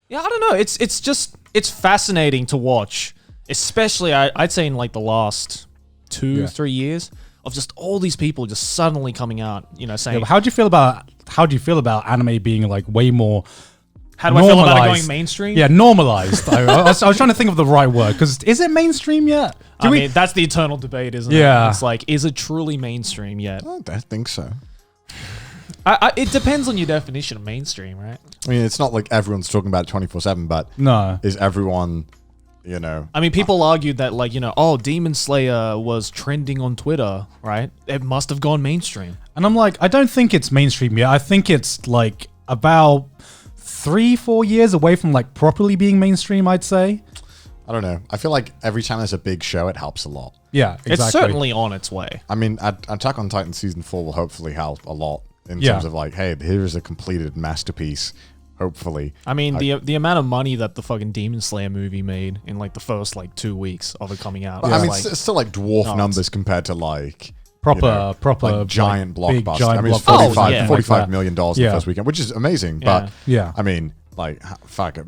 Yeah, I don't know. It's fascinating to watch, especially I'd say in like the last 2-3 years of just all these people just suddenly coming out, saying. Yeah, but how do you feel about anime being like way more? How do I feel about it going mainstream? Yeah, normalized. I was trying to think of the right word, because is it mainstream yet? I mean, that's the eternal debate, isn't it? Yeah. It's like, is it truly mainstream yet? I don't think so. It depends on your definition of mainstream, right? I mean, it's not like everyone's talking about it 24/7, but No. is everyone, I mean, people argued that, like, Demon Slayer was trending on Twitter, right? It must have gone mainstream. And I'm like, I don't think it's mainstream yet. I think it's like about 3-4 years away from like properly being mainstream, I'd say. I don't know. I feel like every time there's a big show, it helps a lot. Yeah, exactly. It's certainly on its way. I mean, Attack on Titan Season 4 will hopefully help a lot in terms of like, hey, here is a completed masterpiece, hopefully. I mean, the amount of money that the fucking Demon Slayer movie made in like the first like 2 weeks of it coming out. I mean, it's still like dwarf numbers compared to like... Proper, like giant big blockbuster. giant I mean, it's blockbuster. $45 million in the first weekend, which is amazing. But yeah, I mean, like, fuck,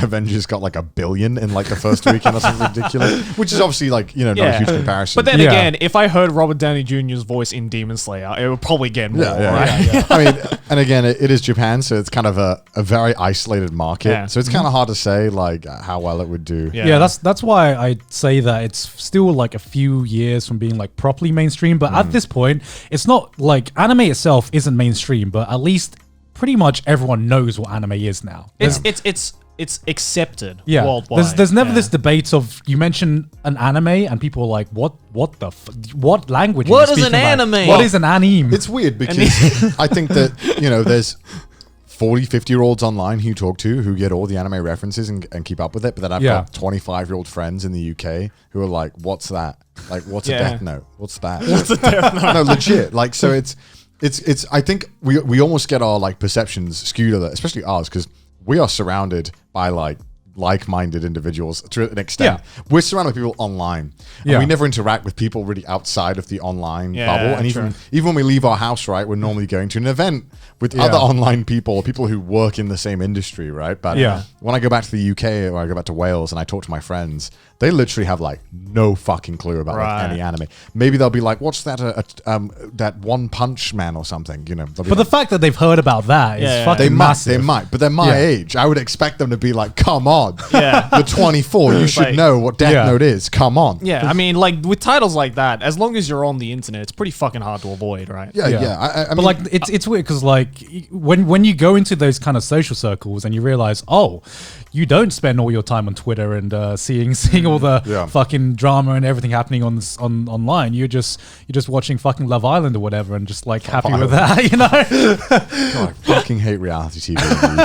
Avengers got like $1 billion in like the first weekend or something ridiculous, which is obviously like, not a huge comparison. But then again, if I heard Robert Downey Jr.'s voice in Demon Slayer, it would probably get more, right? Yeah. I mean, and again, it is Japan, so it's kind of a very isolated market. Yeah. So it's kind of hard to say like how well it would do. Yeah, that's why I say that it's still like a few years from being like properly mainstream. But at this point, it's not like anime itself isn't mainstream, but at least pretty much everyone knows what anime is now. It's accepted worldwide. There's never this debate of you mention an anime and people are like, what language? What are you is an about? anime? What is an anime? It's weird because I think that there's 40, 50-year-olds online who you talk to who get all the anime references and keep up with it. But then I've got 25-year-old friends in the UK who are like, what's that? Like, what's a Death Note? What's that? What's a Death Note? No, legit. Like, so it's I think we almost get our like perceptions skewed, especially ours, because we are surrounded by like-minded individuals to an extent. We're surrounded by people online, and we never interact with people really outside of the online bubble. And even when we leave our house, right, we're normally going to an event with other online people who work in the same industry, right? But when I go back to the UK or I go back to Wales and I talk to my friends, they literally have like no fucking clue about like, any anime. Maybe they'll be like, "What's that? That One Punch Man or something?" But the fact that they've heard about that is fucking massive. They might, but they're my age. I would expect them to be like, "Come on, Yeah. you're 24. You should know what Death Note is. Come on." Yeah, I mean, like with titles like that, as long as you're on the internet, it's pretty fucking hard to avoid, right? Yeah. I but mean, like, it's weird because like when you go into those kind of social circles and you realize, oh, you don't spend all your time on Twitter and seeing all the fucking drama and everything happening on online. You're just watching fucking Love Island or whatever and just like happy with that, God, I fucking hate reality TV in the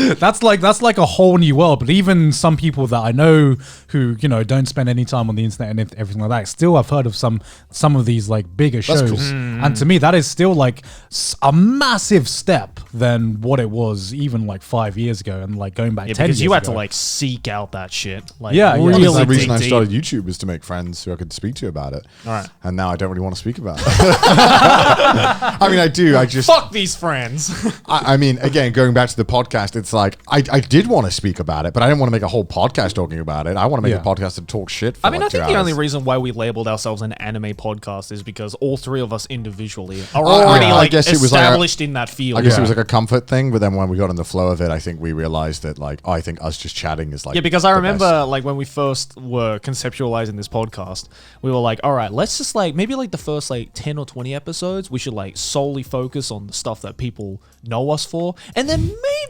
UK. That's like a whole new world. But even some people that I know who don't spend any time on the internet and everything like that, still I've heard of some of these like bigger shows. Cool. And to me, that is still like a massive step than what it was even like 5 years ago and like going back 10 years because you had ago. to like seek out that shit. Like, Really really the reason I dig started deep. YouTube was to make friends who I could speak to about it. All right. And now I don't really want to speak about it. I mean, I do. I just Fuck these friends. I mean, again, going back to the podcast, it's like I did want to speak about it, but I didn't want to make a whole podcast talking about it. I want to make a podcast to talk shit for I mean, like I think 2 the hours. only reason why we labeled ourselves an anime podcast is because all three of us individually are already I like guess it was like established in that field. I guess it was like a comfort thing, but then when we got in the flow of it, I think we realized that like, I think us just chatting is like because I the remember best. like when we first were conceptualizing this podcast, we were like, all right, let's just like maybe like the first like 10 or 20 episodes, we should like solely focus on the stuff that people know us for, and then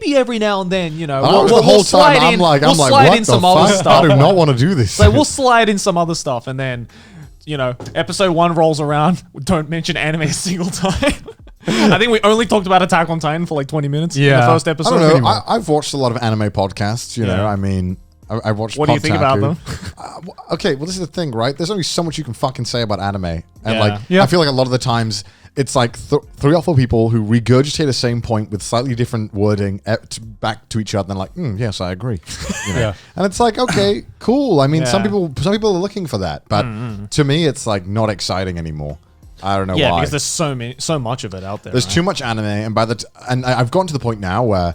maybe every now and then, the whole time I'm like, what the fuck? I do not want to do this. So we'll slide in some other stuff, and then episode 1 rolls around, don't mention anime a single time. I think we only talked about Attack on Titan for like 20 minutes in the first episode. I don't know. I've watched a lot of anime podcasts, you know. I mean, I watched What do you think about them? Okay, well, this is the thing, right? There's only so much you can fucking say about anime. And Yeah. I feel like a lot of the times it's like 3 or 4 people who regurgitate the same point with slightly different wording back to each other and like, yes, I agree. And it's like, okay, cool. I mean, some people are looking for that, but to me, it's like not exciting anymore. I don't know why. Yeah, because there's so much of it out there. There's too much anime, and and I've gotten to the point now where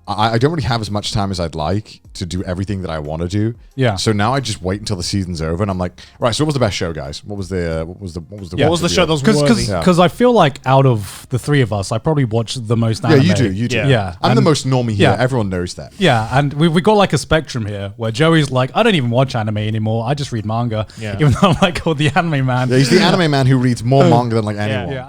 I don't really have as much time as I'd like to do everything that I want to do. Yeah. So now I just wait until the season's over, and I'm like, right. So what was the best show, guys? What was the show that was worthy? Because I feel like out of the three of us, I probably watch the most anime. Yeah, you do. Yeah. I'm the most normie here. Yeah. Everyone knows that. Yeah, and we got like a spectrum here where Joey's like, I don't even watch anime anymore. I just read manga. Yeah. Even though I'm like, oh, the anime man. Yeah, he's the anime man who reads more manga than like anyone. Yeah.